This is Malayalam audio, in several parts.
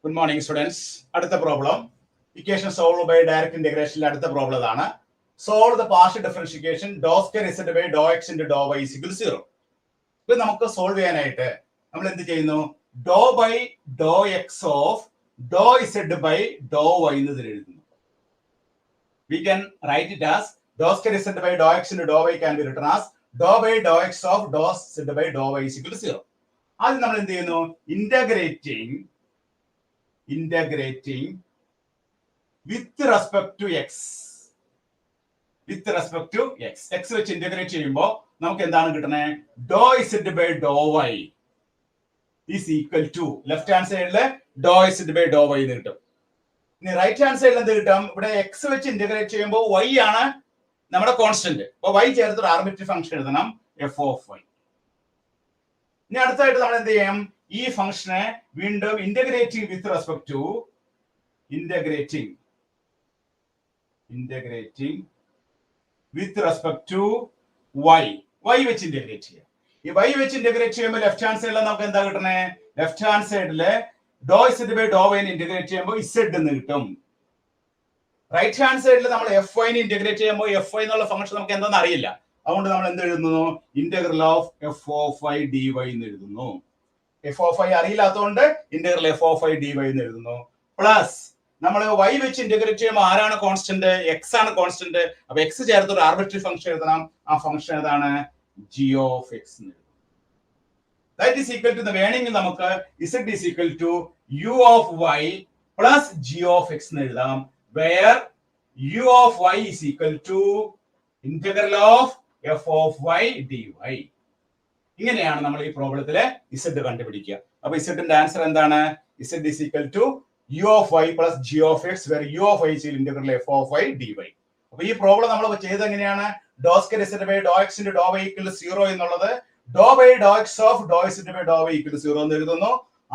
Good morning, students. Adutha problem. Equation solved by direct integration. Adutha problem is solve the partial differentiation dou square z by dou x into dou y is equal to 0. Now, we will solve it. Dou by dou x of dou z by dou y. We can write it as dou square z by dou x into dou y can be written as dou by dou x of dou z by dou y is equal to 0. As we integrating with respect to x. With respect to x. X which integrate cheyumbo namukku endana kittane dou z by dou y is equal to left hand side le dou z by dou y nu kittum. Ini right hand side le endu kittum ivide x which integrate cheyumbo y aanu nammada constant. Appo y ചേർത്ത് ഒരു arbitrary function എഴുതണം f of y. ഇനി അടുത്തായിട്ട് നമ്മൾ എന്ത് ചെയ്യും ഈ ഫംഗ്ഷനെ വീണ്ടും integrating with respect to integrating with respect to y വെച്ച് ഇന്റഗ്രേറ്റ് ചെയ്യാം. ഈ y വെച്ച് ഇന്റഗ്രേറ്റ് ചെയ്യുമ്പോൾ ലെഫ്റ്റ് ഹാൻഡ് സൈഡിൽ നമുക്ക് എന്താ കിട്ടണേ ലെഫ്റ്റ് ഹാൻഡ് സൈഡില് dou z by dou y integrate ചെയ്യുമ്പോൾ z എന്ന് കിട്ടും. റൈറ്റ് ഹാൻഡ് സൈഡിൽ നമ്മൾ fy നെ ഇന്റഗ്രേറ്റ് ചെയ്യുമ്പോൾ fy എന്നുള്ള ഫംഗ്ഷൻ നമുക്ക് എന്താണെന്ന് അറിയില്ല. അതുകൊണ്ട് നമ്മൾ എന്ത് എഴുതുന്നു integral of f of y dy എന്ന് എഴുതുന്നു. f of y അറിയില്ലാത്തതുകൊണ്ട് integral f of y dy എന്ന് എഴുതുന്നു. പ്ലസ് നമ്മൾ y വെച്ച് ഇന്റഗ്രേറ്റ് ചെയ്യുമ്പോൾ ആരാണ് കോൺസ്റ്റന്റ് x ആണ് കോൺസ്റ്റന്റ്. അപ്പൊ x ചേർത്ത് ഒരു ആർബിട്രറി ഫംഗ്ഷൻ എഴുതണം. ആ ഫംഗ്ഷൻ ഏതാണ് g of x എന്ന് എഴുതും. ദാറ്റ് ഈസ് ഈക്വൽ ടു വേണമെങ്കിൽ നമുക്ക് z is equal to u of y plus g of x എന്ന് എഴുതാം. Where u of y is equal to integral of f of y dy. ഇങ്ങനെയാണ് നമ്മൾ ഈ പ്രോബ്ലത്തിലെ z കണ്ടുപിടിക്കുക. അപ്പൊ z ന്റെ ആൻസർ എന്താണ് z is equal to u of y plus g of x where u of y is integral f of y dy. അപ്പൊ ഈ പ്രോബ്ലം നമ്മൾ ചെയ്തത് എങ്ങനെയാണ് dou square z by dou x into dou y equal to 0 എന്നുള്ളത് dou by dou x of dou z by dou y equal to 0 എന്ന് എഴുതുന്നു.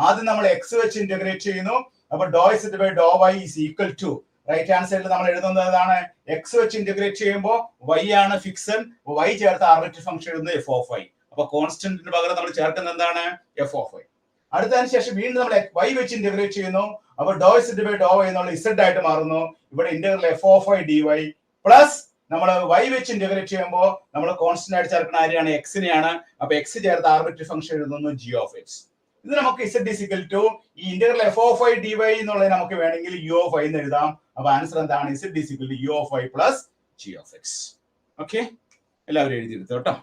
ആദ്യം നമ്മൾ x വെച്ച് ഇന്റഗ്രേറ്റ് ചെയ്യുന്നു. അപ്പൊ dou z by dou y is equal to right hand സൈഡിൽ നമ്മൾ എഴുതുന്നത് ഏതാണ് x വെച്ച് ഇന്റഗ്രേറ്റ് ചെയ്യുമ്പോൾ y ആണ് ഫിക്സഡ്. y ചേർത്ത് ആർബിട്രറി ഫംഗ്ഷൻ എഴുതുന്നത് f of y. അപ്പൊ കോൺസ്റ്റന്റിന് പകരം നമ്മൾ ചേർക്കുന്നത് എന്താണ് f of y. അടുത്തതിന് ശേഷം വീണ്ടും നമ്മൾ y വെച്ച് ഇന്റഗ്രേറ്റ് ചെയ്യുന്നു. അപ്പൊ dou z by dou y എന്നുള്ള z ആയിട്ട് മാറുന്നു. ഇവിടെ integral f of y dy plus നമ്മൾ y വെച്ച് ഇന്റഗ്രേറ്റ് ചെയ്യുമ്പോൾ നമ്മൾ കോൺസ്റ്റന്റ് ആയിട്ട് ചേർക്കുന്ന ആരെയാണ് x നെയാണ്. അപ്പൊ x ചേർത്ത് ആർബിട്രറി ഫംഗ്ഷൻ എഴുതുന്നു g of x. ഇത് നമുക്ക് z is equal to ഈ integral f of y dy എന്നുള്ളത് നമുക്ക് വേണമെങ്കിൽ u of y എന്ന് എഴുതാം. അപ്പൊ ആൻസർ എന്താണ് z is equal to u of y plus g of x. Okay എല്ലാവരും എഴുതിയെടുത്തു കേട്ടോ.